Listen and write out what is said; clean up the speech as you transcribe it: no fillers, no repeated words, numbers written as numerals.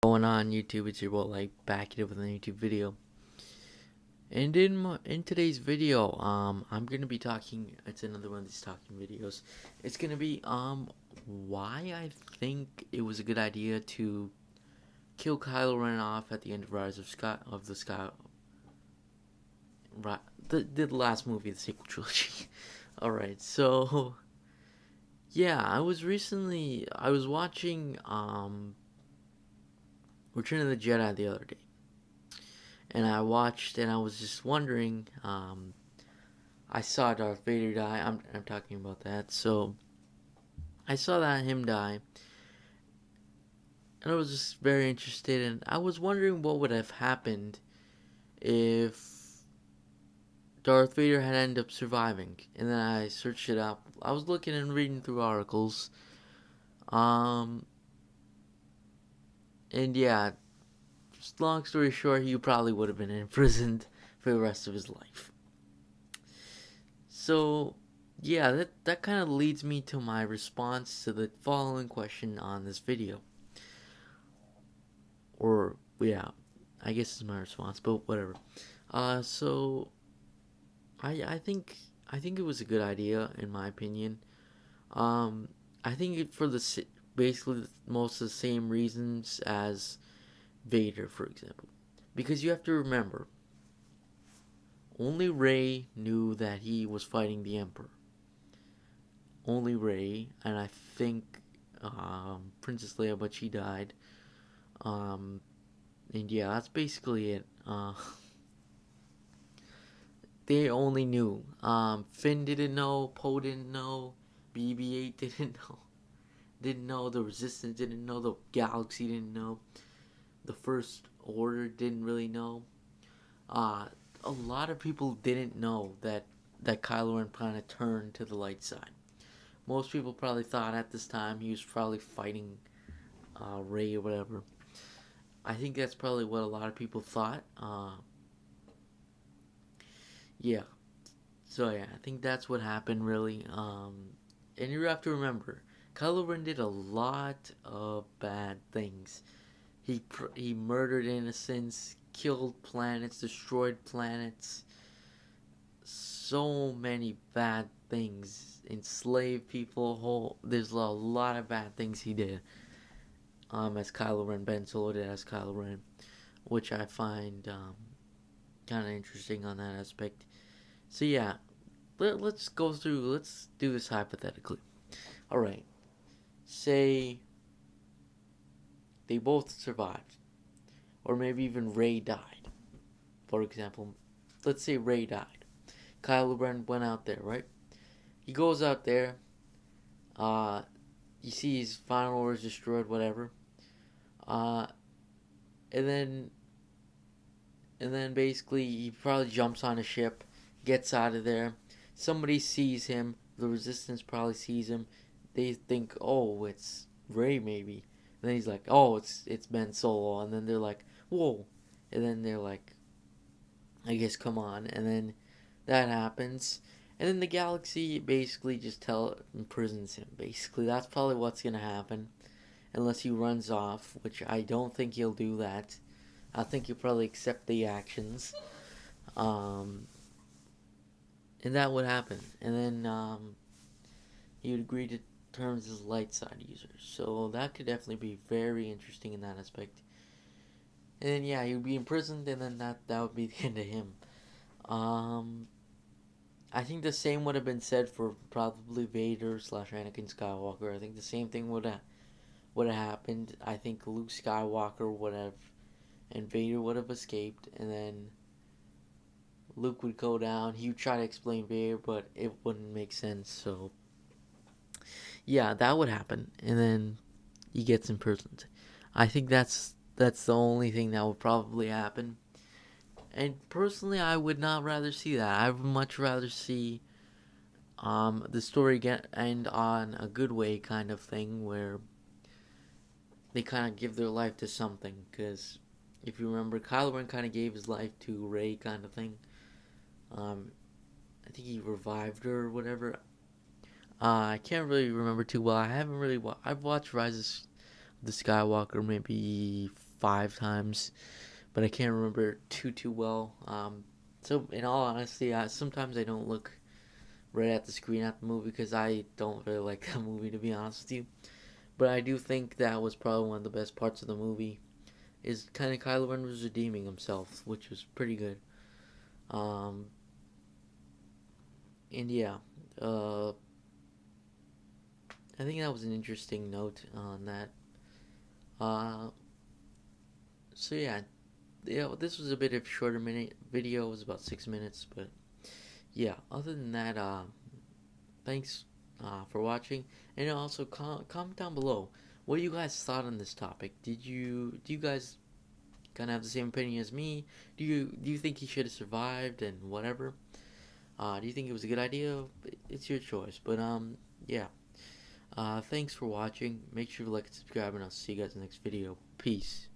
Going on YouTube? It's your boy like back here with a YouTube video. And in today's video, I'm gonna be talking. It's another one of these talking videos. It's gonna be why I think it was a good idea to kill Kylo Ren off at the end of Rise of the Sky. Right, the last movie, the sequel trilogy. All right, so yeah, I was watching Return of the Jedi the other day, and I watched, and I was just wondering. I saw Darth Vader die. I'm talking about that. So I saw that him die, and I was just very interested. And I was wondering what would have happened if Darth Vader had ended up surviving. And then I searched it up. I was looking and reading through articles. Um, and yeah, just long story short, he probably would have been imprisoned for the rest of his life. So, yeah, that kind of leads me to my response to the following question on this video. Or, yeah, I guess it's my response, but whatever. So, I think it was a good idea, in my opinion. I think it for basically most of the same reasons as Vader, for example. Because you have to remember, only Rey knew that he was fighting the Emperor. Only Rey, and I think Princess Leia, but she died. Um, and yeah, that's basically it. They only knew. Finn didn't know. Poe didn't know. BB-8 didn't know. Didn't know. The Resistance didn't know. The Galaxy didn't know. The First Order didn't really know. Uh, a lot of people didn't know that Kylo Ren kind of turned to the light side. Most people probably thought at this time he was probably fighting Rey or whatever. I think that's probably what a lot of people thought. Yeah. So yeah, I think that's what happened really. And you have to remember, Kylo Ren did a lot of bad things. He murdered innocents, killed planets, destroyed planets. So many bad things, enslaved people. There's a lot of bad things he did. As Kylo Ren, Ben Solo did as Kylo Ren, which I find kind of interesting on that aspect. So yeah, let's go through. Let's do this hypothetically. All right. Say they both survived, or maybe even Rey died. For example, let's say Rey died. Kylo Ren went out there, right? He goes out there. Uh, you see his final orders destroyed, whatever. Uh, and then basically he probably jumps on a ship, gets out of there. Somebody sees him. The Resistance probably sees him. They think, oh, it's Rey maybe. And then he's like, oh, it's Ben Solo. And then they're like, whoa. And then they're like, I guess come on. And then that happens. And then the galaxy basically just imprisons him. Basically, that's probably what's gonna happen, unless he runs off, which I don't think he'll do that. I think he'll probably accept the actions. Um, and that would happen. And then he would agree to terms as light side user. So that could definitely be very interesting in that aspect. And then yeah, he would be imprisoned, and then that would be the end of him. Um, I think the same would have been said for probably Vader slash Anakin Skywalker. I think the same thing would have happened. I think Luke Skywalker would have, and Vader would have escaped, and then Luke would go down. He would try to explain Vader, but it wouldn't make sense. So yeah, that would happen, and then he gets imprisoned. I think that's the only thing that would probably happen. And personally, I would not rather see that. I would much rather see the story end on a good way, kind of thing, where they kind of give their life to something. Because if you remember, Kylo Ren kind of gave his life to Rey, kind of thing. I think he revived her or whatever. I can't really remember too well. I haven't really. I've watched Rise of the Skywalker maybe 5 times, but I can't remember too well. So in all honesty, sometimes I don't look right at the screen at the movie because I don't really like that movie, to be honest with you. But I do think that was probably one of the best parts of the movie. Is kind of Kylo Ren was redeeming himself, which was pretty good. Um, and yeah, uh, I think that was an interesting note on that. Uh, so yeah, this was a bit of a shorter minute video. It was about 6 minutes, but yeah. Other than that, thanks for watching, and also comment down below what you guys thought on this topic. Do you guys kind of have the same opinion as me? Do you think he should have survived and whatever? Do you think it was a good idea? It's your choice. But yeah. Thanks for watching. Make sure to like and subscribe, and I'll see you guys in the next video. Peace.